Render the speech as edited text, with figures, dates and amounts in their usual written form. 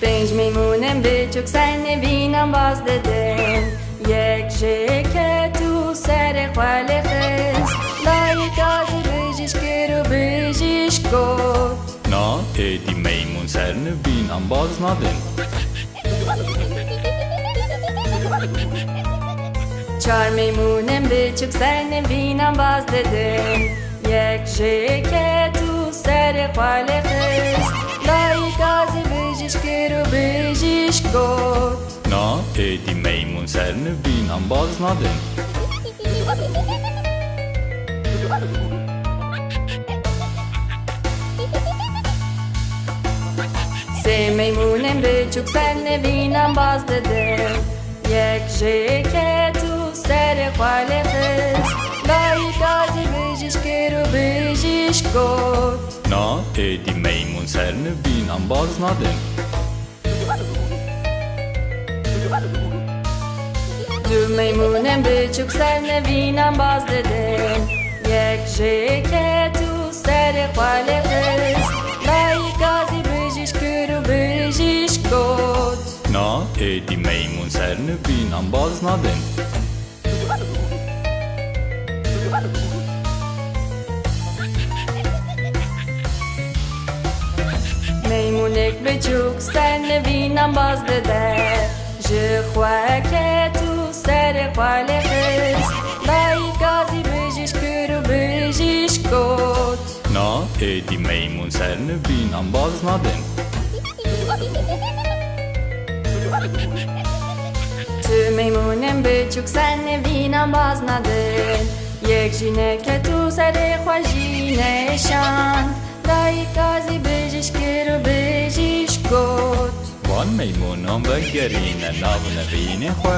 پنج میمونم بچوک سر نوینم باز دادن یک جکت و سر خوال خست لایک آزی بجیش کرو بجیش گفت Na edi meymun sernevin ambaz nadin. چار میمونم بچوک سر نوینم باز دادن یک جکت و سر خوال خست لایک آزی بجیش کرو بجیش گفت Na edi meymun sernevin ambaz nadin. سه میمونم بچوک سر نوینم باز دادن یک جکت و سر خوال خست لایک آزی بجیش کرو بجیش گفت Na edi meymun sernevin ambaz nadin. دو میمونم بچوک سر نوینم باز دادن یک جکت و سر خوال خست لایک آزی بجیش کرو بجیش گفت Na edi meymun sernevin ambaz nadin. میمونک بچوک سر نوینم باز داده جخوکت و سر خوال خست لایک آزی بجیش کرو بجیش گفت Na edi meymun sernevin ambaz nadin. تو میمونم بچوک سر نوینم باز ندن یک جینکت و سر خوشینشان لایک آزی بجیش کرو بجیش گفت Van meymunam ve gerine navne vini xwe